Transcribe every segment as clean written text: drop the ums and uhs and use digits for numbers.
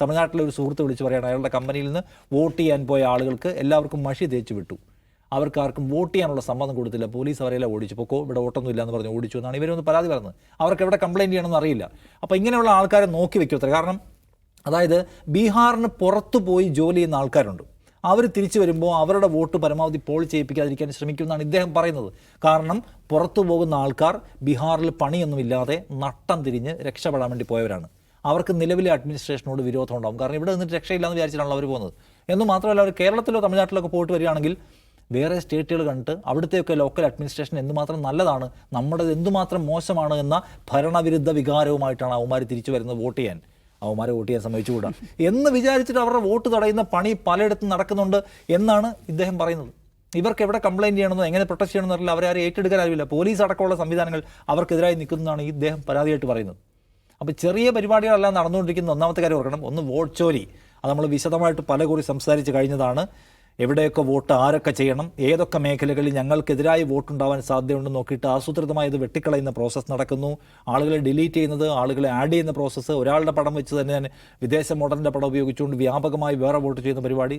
തമിഴ്നാട്ടിലെ ഒരു സുഹൃത്ത് വിളിച്ച് പറയുകയാണ്, അയാളുടെ കമ്പനിയിൽ നിന്ന് വോട്ട് ചെയ്യാൻ പോയ ആളുകൾക്ക് എല്ലാവർക്കും മഷി തേച്ച് വിട്ടു, അവർക്ക് ആർക്കും വോട്ട് ചെയ്യാനുള്ള സമ്മതം കൊടുത്തില്ല, പോലീസ് അവരെല്ലാം ഓടിച്ചു, ഇപ്പോൾ ഇവിടെ വോട്ടൊന്നും ഇല്ലയെന്ന് പറഞ്ഞ് ഓടിച്ചു എന്നാണ് ഇവരൊന്ന് പരാതി പറഞ്ഞത്. അവർക്ക് എവിടെ കംപ്ലയിൻറ്റ് ചെയ്യണമെന്ന് അറിയില്ല. അപ്പോൾ ഇങ്ങനെയുള്ള ആൾക്കാരെ നോക്കി വെക്കുമത്രേ. കാരണം അതായത് ബീഹാറിന് പുറത്തു പോയി ജോലി ചെയ്യുന്ന ആൾക്കാരുണ്ട്, അവർ തിരിച്ചു വരുമ്പോൾ അവരുടെ വോട്ട് പരമാവധി പോൾ ചെയ്യിപ്പിക്കാതിരിക്കാൻ ശ്രമിക്കുമെന്നാണ് ഇദ്ദേഹം പറയുന്നത്. കാരണം പുറത്തു പോകുന്ന ആൾക്കാർ ബീഹാറിൽ പണിയൊന്നുമില്ലാതെ നട്ടം തിരിഞ്ഞ് രക്ഷപ്പെടാൻ വേണ്ടി പോയവരാണ്. അവർക്ക് നിലവിലെ അഡ്മിനിസ്ട്രേഷനോട് വിരോധം ഉണ്ടാകും. കാരണം ഇവിടെ നിന്നിട്ട് രക്ഷയില്ലാന്ന് വിചാരിച്ചിട്ടാണ് അവർ പോകുന്നത്. എന്ന് മാത്രമല്ല, അവർ കേരളത്തിലോ തമിഴ്നാട്ടിലൊക്കെ പോയിട്ട് വരികയാണെങ്കിൽ വേറെ സ്റ്റേറ്റുകൾ കണ്ടിട്ട് അവിടുത്തെയൊക്കെ ലോക്കൽ അഡ്മിനിസ്ട്രേഷൻ എന്തുമാത്രം നല്ലതാണ്, നമ്മുടെ എന്തുമാത്രം മോശമാണ് എന്ന ഭരണവിരുദ്ധ വികാരവുമായിട്ടാണ് അവന്മാർ തിരിച്ചു വരുന്നത് വോട്ട് ചെയ്യാൻ. അവന്മാരെ വോട്ട് ചെയ്യാൻ സമ്മതിച്ചുകൂടാ എന്ന് വിചാരിച്ചിട്ട് അവരുടെ വോട്ട് തടയുന്ന പണി പലയിടത്തും നടക്കുന്നുണ്ട് എന്നാണ് ഇദ്ദേഹം പറയുന്നത്. ഇവർക്ക് എവിടെ കംപ്ലയിൻറ്റ് ചെയ്യണമെന്നോ എങ്ങനെ പ്രൊട്ടക്ട് ചെയ്യണമെന്ന് അറിയില്ല, അവരാരും ഏറ്റെടുക്കാൻ അറിയില്ല. പോലീസ് അടക്കമുള്ള സംവിധാനങ്ങൾ അവർക്കെതിരായി നിൽക്കുന്നതാണ് ഈ ഇദ്ദേഹം പരാതിയായിട്ട് പറയുന്നത്. അപ്പോൾ ചെറിയ പരിപാടികളെല്ലാം നടന്നുകൊണ്ടിരിക്കുന്ന ഒന്നാമത്തെ കാര്യം ഓർക്കണം, ഒന്ന് വോട്ട് ചോരി. അത് നമ്മൾ വിശദമായിട്ട് പലകുറി സംസാരിച്ച് കഴിഞ്ഞതാണ്. എവിടെയൊക്കെ വോട്ട് ആരൊക്കെ ചെയ്യണം, ഏതൊക്കെ മേഖലകളിൽ ഞങ്ങൾക്കെതിരായി വോട്ടുണ്ടാവാൻ സാധ്യതയുണ്ടെന്ന് നോക്കിയിട്ട് ആസൂത്രിതമായത് വെട്ടിക്കളയുന്ന പ്രോസസ്സ് നടക്കുന്നു. ആളുകളെ ഡിലീറ്റ് ചെയ്യുന്നത്, ആളുകളെ ആഡ് ചെയ്യുന്ന പ്രോസസ്സ്, ഒരാളുടെ പടം വെച്ച് തന്നെ വിദേശ മോഡലിൻ്റെ പടം ഉപയോഗിച്ചുകൊണ്ട് വ്യാപകമായി വേറെ വോട്ട് ചെയ്യുന്ന പരിപാടി,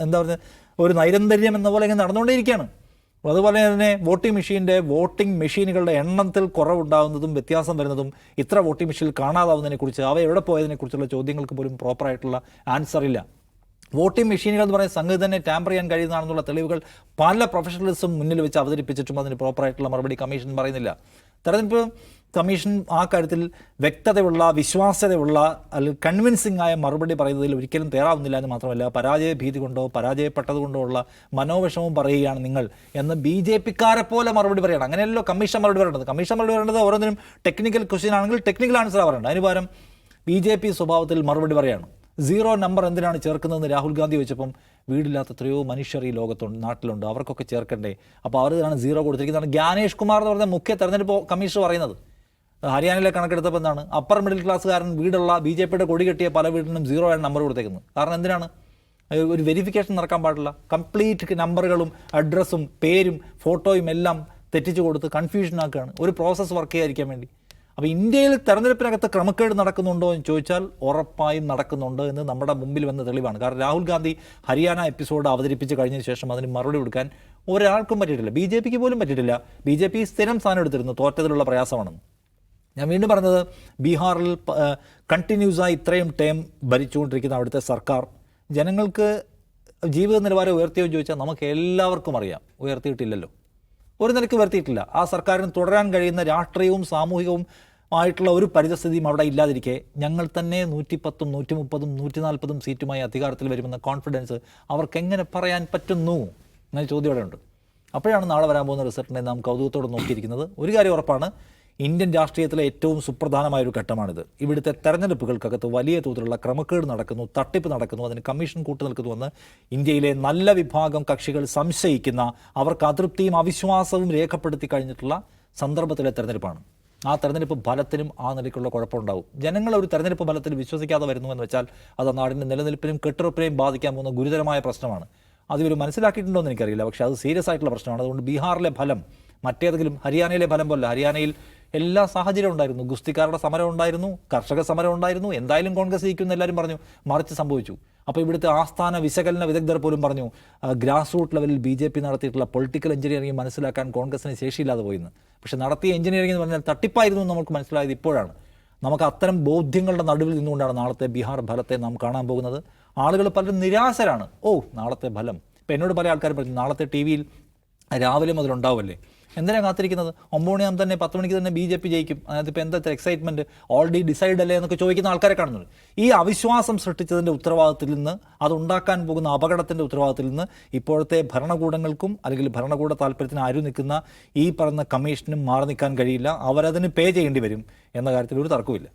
എന്താ പറയുക, ഒരു നൈരന്തര്യം എന്ന പോലെ ഇങ്ങനെ നടന്നുകൊണ്ടേയിരിക്കുകയാണ്. അതുപോലെ തന്നെ വോട്ടിംഗ് മെഷീനുകളുടെ എണ്ണത്തിൽ കുറവുണ്ടാകുന്നതും വ്യത്യാസം വരുന്നതും, ഇത്ര വോട്ടിംഗ് മെഷീനിൽ കാണാതാവുന്നതിനെക്കുറിച്ച്, അവ എവിടെ പോയതിനെക്കുറിച്ചുള്ള ചോദ്യങ്ങൾക്ക് പോലും പ്രോപ്പറായിട്ടുള്ള ആൻസർ ഇല്ല. വോട്ടിംഗ് മെഷീനുകൾ എന്ന് പറയുന്ന സംഗതി തന്നെ ടാമ്പർ ചെയ്യാൻ കഴിയുന്നതാണെന്നുള്ള തെളിവുകൾ പല പ്രൊഫഷണൽസും മുന്നിൽ വെച്ച് അവതരിപ്പിച്ചിട്ടും അതിന് പ്രോപ്പറായിട്ടുള്ള മറുപടി കമ്മീഷൻ പറയുന്നില്ല. തെരഞ്ഞെടുപ്പ് കമ്മീഷൻ ആ കാര്യത്തിൽ വ്യക്തതയുള്ള, വിശ്വാസ്യതയുള്ള, അല്ലെങ്കിൽ കൺവിൻസിംഗ് ആയ മറുപടി പറയുന്നതിൽ ഒരിക്കലും തയ്യാറാവുന്നില്ല എന്ന് മാത്രമല്ല, പരാജയ ഭീതി കൊണ്ടോ പരാജയപ്പെട്ടതുകൊണ്ടോ ഉള്ള മനോവിഷമവും പറയുകയാണ് നിങ്ങൾ എന്ന് BJP-ക്കാരെ പോലെ മറുപടി പറയണം. അങ്ങനെയല്ലോ കമ്മീഷൻ മറുപടി പറയേണ്ടത്. കമ്മീഷൻ മറുപടി പറയേണ്ടത് ഓരോന്നിനും ടെക്നിക്കൽ ക്വസ്റ്റ്യൻ ആണെങ്കിൽ ടെക്നിക്കൽ ആൻസറാണ് പറയേണ്ടത്. അതിന് പകരം BJP സ്വഭാവത്തിൽ മറുപടി പറയുകയാണ്. 0 നമ്പർ എന്തിനാണ് ചേർക്കുന്നതെന്ന് രാഹുൽ ഗാന്ധി വെച്ചപ്പം വീടില്ലാത്ത എത്രയോ മനുഷ്യർ ഈ ലോകത്തുണ്ട്, നാട്ടിലുണ്ട്, അവർക്കൊക്കെ ചേർക്കണ്ടേ, അപ്പോൾ അവരാണ് 0 കൊടുത്തിരിക്കുന്നതാണ് ജ്ഞാനേഷ് കുമാർ എന്ന് പറഞ്ഞ മുഖ്യ തെരഞ്ഞെടുപ്പ് കമ്മീഷൻ പറയുന്നത്. ഹരിയാനയിലെ കണക്കെടുത്തപ്പോൾ എന്താണ്, അപ്പർ മിഡിൽ ക്ലാസ്സുകാരൻ വീടുള്ള BJP-യുടെ കൊടി കെട്ടിയ പല വീടിനും 0 ആണ് നമ്പർ കൊടുത്തേക്കുന്നത്. കാരണം എന്തിനാണ്? ഒരു വെരിഫിക്കേഷൻ നടക്കാൻ പാടില്ല. കംപ്ലീറ്റ് നമ്പറുകളും അഡ്രസ്സും പേരും ഫോട്ടോയും എല്ലാം തെറ്റിച്ച് കൊടുത്ത് കൺഫ്യൂഷൻ ആക്കുകയാണ്, ഒരു പ്രോസസ്സ് വർക്ക് ചെയ്യാതിരിക്കാൻ വേണ്ടി. അപ്പോൾ ഇന്ത്യയിൽ തെരഞ്ഞെടുപ്പിനകത്ത് ക്രമക്കേട് നടക്കുന്നുണ്ടോ എന്ന് ചോദിച്ചാൽ ഉറപ്പായും നടക്കുന്നുണ്ട് എന്ന് നമ്മുടെ മുമ്പിൽ വന്ന തെളിവാണ്. കാരണം രാഹുൽ ഗാന്ധി ഹരിയാന എപ്പിസോഡ് അവതരിപ്പിച്ച് കഴിഞ്ഞതിന് ശേഷം അതിന് മറുപടി കൊടുക്കാൻ ഒരാൾക്കും പറ്റിയിട്ടില്ല. BJP-ക്ക് പോലും പറ്റിയിട്ടില്ല. BJP സ്ഥിരം സ്ഥാനം എടുത്തിരുന്നു, തോറ്റതിലുള്ള പ്രയാസമാണെന്ന്. ഞാൻ വീണ്ടും പറഞ്ഞത്, ബീഹാറിൽ കണ്ടിന്യൂസായി ഇത്രയും ടേം ഭരിച്ചുകൊണ്ടിരിക്കുന്ന അവിടുത്തെ സർക്കാർ ജനങ്ങൾക്ക് ജീവിത നിലവാരം ഉയർത്തിയോ ചോദിച്ചാൽ നമുക്ക് എല്ലാവർക്കും അറിയാം, ഉയർത്തിയിട്ടില്ലല്ലോ. ഒരു നിലയ്ക്ക് ഉയർത്തിയിട്ടില്ല. ആ സർക്കാരിന് തുടരാൻ കഴിയുന്ന രാഷ്ട്രീയവും സാമൂഹികവും ആയിട്ടുള്ള ഒരു പരിതസ്ഥിതിയും അവിടെ ഇല്ലാതിരിക്കെ ഞങ്ങൾ തന്നെ 110, 130, 140 സീറ്റുമായി അധികാരത്തിൽ വരുമെന്ന കോൺഫിഡൻസ് അവർക്ക് എങ്ങനെ പറയാൻ പറ്റുന്നു എന്ന ചോദ്യം അവിടെ ഉണ്ട്. അപ്പോഴാണ് നാളെ വരാൻ പോകുന്ന റിസൾട്ടിനെ നാം കൗതുകത്തോടെ നോക്കിയിരിക്കുന്നത്. ഒരു കാര്യം ഉറപ്പാണ്, ഇന്ത്യൻ രാഷ്ട്രീയത്തിലെ ഏറ്റവും സുപ്രധാനമായൊരു ഘട്ടമാണിത്. ഇവിടുത്തെ തെരഞ്ഞെടുപ്പുകൾക്കകത്ത് വലിയ തോതിലുള്ള ക്രമക്കേട് നടക്കുന്നു, തട്ടിപ്പ് നടക്കുന്നു, അതിന് കമ്മീഷൻ കൂട്ടുനിൽക്കുന്നുവെന്ന് ഇന്ത്യയിലെ നല്ല വിഭാഗം കക്ഷികൾ സംശയിക്കുന്ന, അവർക്ക് അതൃപ്തിയും അവിശ്വാസവും രേഖപ്പെടുത്തി കഴിഞ്ഞിട്ടുള്ള സന്ദർഭത്തിലെ തെരഞ്ഞെടുപ്പാണ്. ആ തെരഞ്ഞെടുപ്പ് ഫലത്തിനും ആ നിലയ്ക്കുള്ള കുഴപ്പമുണ്ടാവും. ജനങ്ങൾ ഒരു തെരഞ്ഞെടുപ്പ് ഫലത്തിൽ വിശ്വസിക്കാതെ വരുന്നു എന്ന് വെച്ചാൽ അത് നാടിൻ്റെ നിലനിൽപ്പിനും കെട്ടുറപ്പിനെയും ബാധിക്കാൻ പോകുന്ന ഗുരുതരമായ പ്രശ്നമാണ്. അതിവർ മനസ്സിലാക്കിയിട്ടുണ്ടോ എന്ന് എനിക്കറിയില്ല, പക്ഷേ അത് സീരിയസ് ആയിട്ടുള്ള പ്രശ്നമാണ്. അതുകൊണ്ട് ബീഹാറിലെ ഫലം മറ്റേതെങ്കിലും ഹരിയാനയിലെ ഫലം പോലെ, ഹരിയാനയിൽ എല്ലാ സാഹചര്യവും ഉണ്ടായിരുന്നു, ഗുസ്തിക്കാരുടെ സമരം ഉണ്ടായിരുന്നു, കർഷക സമരം ഉണ്ടായിരുന്നു, എന്തായാലും കോൺഗ്രസ് ജയിക്കുമെന്ന് എല്ലാവരും പറഞ്ഞു, മറിച്ച് സംഭവിച്ചു. അപ്പോൾ ഇവിടുത്തെ ആസ്ഥാന വിശകലന വിദഗ്ധർ പോലും പറഞ്ഞു ഗ്രാസ് റൂട്ട് ലെവലിൽ BJP നടത്തിയിട്ടുള്ള പൊളിറ്റിക്കൽ എഞ്ചിനീയറിംഗ് മനസ്സിലാക്കാൻ കോൺഗ്രസിന് ശേഷിയില്ലാതെ പോയിന്ന്. പക്ഷേ നടത്തിയ എഞ്ചിനീയറിംഗ് എന്ന് പറഞ്ഞാൽ തട്ടിപ്പായിരുന്നു എന്ന് നമുക്ക് മനസ്സിലായത് ഇപ്പോഴാണ്. നമുക്ക് അത്തരം ബോധ്യങ്ങളുടെ നടുവിൽ നിന്നുകൊണ്ടാണ് നാളത്തെ ബീഹാർ ഫലത്തെ നാം കാണാൻ പോകുന്നത്. ആളുകൾ പലരും നിരാശരാണ്. നാളത്തെ ഫലം, ഇപ്പോൾ എന്നോട് പല ആൾക്കാരും പറഞ്ഞു നാളത്തെ TV-യിൽ രാവിലെ മുതലുണ്ടാവുമല്ലേ, എന്തിനാണ് കാത്തിരിക്കുന്നത്, 9 മണിയാകുമ്പോൾ തന്നെ 10 മണിക്ക് തന്നെ BJP ജയിക്കും, അതിനകത്ത് ഇപ്പോൾ എന്താ എക്സൈറ്റ്മെൻറ്റ്, ഓൾറെഡി ഡിസൈഡ് അല്ലേ എന്നൊക്കെ ചോദിക്കുന്ന ആൾക്കാരെ കാണുന്നുണ്ട്. ഈ അവിശ്വാസം സൃഷ്ടിച്ചതിൻ്റെ ഉത്തരവാദിത്തത്തിൽ നിന്ന്, അതുണ്ടാക്കാൻ പോകുന്ന അപകടത്തിൻ്റെ ഉത്തരവാദിത്തത്തിൽ നിന്ന് ഇപ്പോഴത്തെ ഭരണകൂടങ്ങൾക്കും അല്ലെങ്കിൽ ഭരണകൂട താല്പര്യത്തിന് ആരും നിൽക്കുന്ന ഈ പറഞ്ഞ കമ്മീഷനും മാറി നിൽക്കാൻ കഴിയില്ല. അവരതിന് പേ ചെയ്യേണ്ടി വരും എന്ന കാര്യത്തിൽ ഒരു തർക്കവുമില്ല.